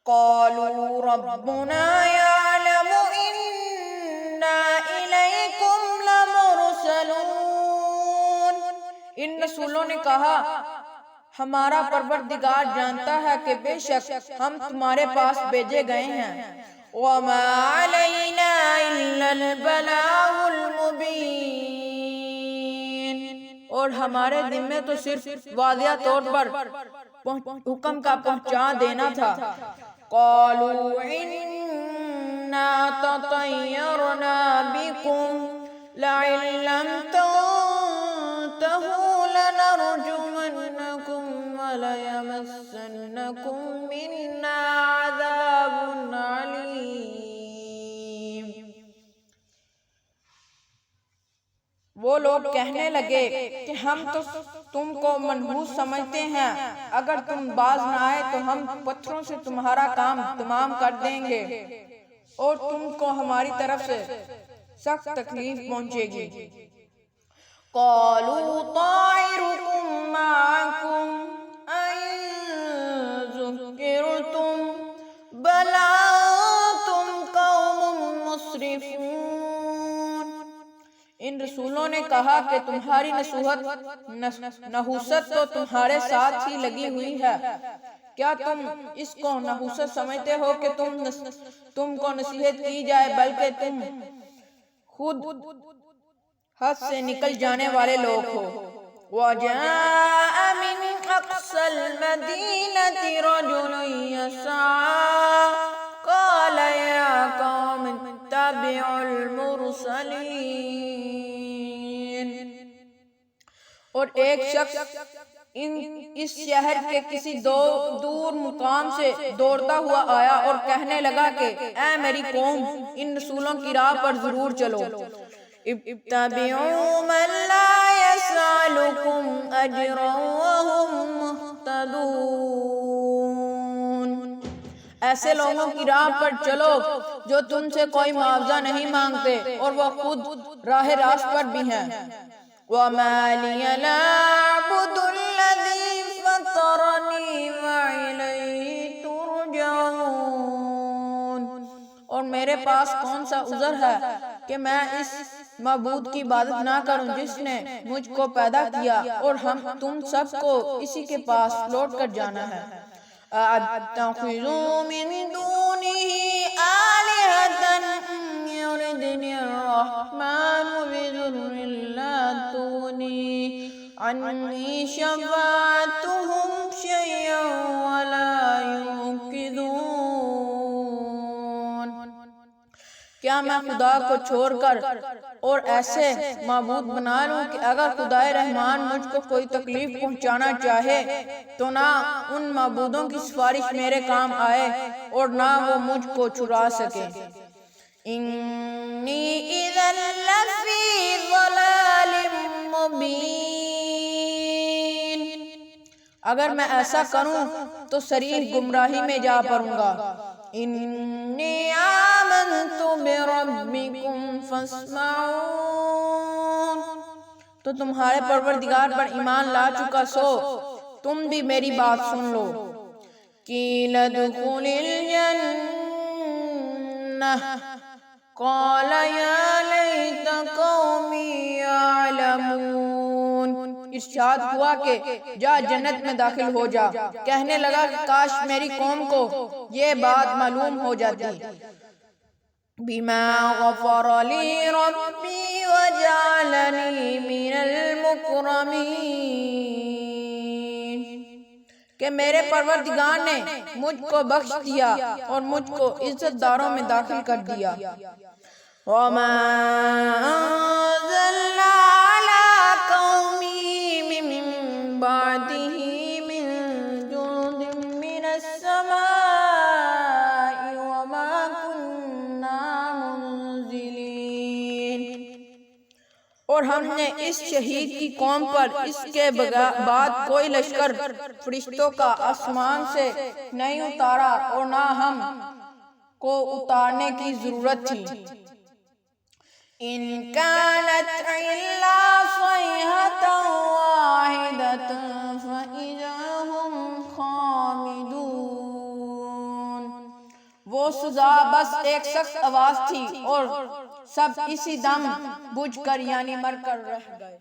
قالوا ربنا يعلم إنا إليكم لمرسلون۔ ان رسولوں نے کہا ہمارا پروردگار جانتا ہے کہ بے شک ہم تمہارے پاس بھیجے گئے ہیں۔ وما علینا الا البلاغ المبین، اور ہمارے ذمے تو صرف واضح طور پر حکم کا پہنچا دینا تھا۔ قالوا انا تطیرنا بکم لئن لم تنتهوا لنرجمنکم ولیمسنکم منا عذاب علیم۔ وہ لوگ کہنے لگے کہ ہم تو تم کو منحوس سمجھتے ہیں، اگر تم باز نہ آئے تو ہم پتھروں سے تمہارا کام تمام کر دیں گے اور تم کو ہماری طرف سے سخت تکلیف پہنچے گی۔ قالوا طائركم معكم أئن ذكرتم بل أنتم قوم مسرفون۔ ان رسولوں نے کہا کہ تمہاری نحوست تو تمہارے ساتھ ہی لگی ہوئی ہے، کیا تم اس کو نحوست سمجھتے ہو کہ تم کو نصیحت کی جائے، بلکہ تم خود حد سے نکل جانے والے لوگ ہو۔ وَجَاءَ مِنْ أَقْصَى الْمَدِينَةِ رَجُلٌ يَسْعَىٰ قَالَ يَا قَوْمِ اتَّبِعُوا الْمُرْسَلِينَ۔ اور ایک شخص اس شہر کے کسی دور مقام سے دوڑتا ہوا آیا اور کہنے لگا کہ اے میری قوم، ان رسولوں کی راہ پر ضرور چلو۔ اتبعوا من لا يسألكم أجرا وهم مهتدون۔ ایسے لوگوں کی راہ پر چلو جو تم سے کوئی معاوضہ نہیں مانگتے اور وہ خود راہ راست پر بھی ہیں۔ وَمَا لِيَ لَا أَعْبُدُ الَّذِي فَطَرَنِي وَإِلَيْهِ تُرْجَعُونَ، اور میرے پاس کون سا عذر ہے کہ میں اس معبود کی عبادت نہ کروں جس نے مجھ کو پیدا کیا اور تم سب کو اسی کے پاس لوٹ کر جانا ہے۔ أَتَّخِذُوا مِن دُونِهِ آلِهَةً إِن يُرِدْنِ الرَّحْمَنُ بِضُرٍّ لَّا تُغْنِي عَنِّي شَفَاعَتُهُمْ شَيْئًا وَلَا يُنقِذُونَ۔ کیا میں خدا کو چھوڑ کر اور ایسے معبود بنا لوں کہ اگر خدائے رحمان مجھ کو کوئی تکلیف پہنچانا چاہے تو نہ ان معبودوں کی سفارش میرے کام آئے اور نہ وہ مجھ کو چھڑا سکے۔ انی اذا لفی ضلال مبین، اگر میں ایسا کروں تو صریح گمراہی میں جا پڑوں گا۔ انی آمنت بربکم فاسمعون، تو تمہارے پروردگار پر ایمان لا چکا سو تم بھی میری بات سن لو۔ قیل ادخل الجنہ قال یا لیت قومی یعلمون، ارشاد ہوا کہ جا جنت میں داخل ہو جا، کہنے لگا کہ کاش میری قوم کو یہ بات معلوم ہو جاتی۔ بما غفر لی ربی وجعلنی من المکرمین، کہ میرے پروردگار نے مجھ کو بخش دیا اور مجھ کو عزت داروں میں داخل کر دیا۔ وما انزلنا على قومه من بعده من جند من السماء وما كنا منزلين، اور ہم نے اس شہید کی قوم پر اس کے بعد کوئی لشکر فرشتوں کا آسمان سے نہیں اتارا اور نہ ہم کو اتارنے کی ضرورت تھی۔ ان كانت الا صيحة واحدة فإذا هم خامدون، وہ سزا بس ایک سخت آواز تھی اور سب اسی دم بجھ کر یعنی مر کر رہ گئے۔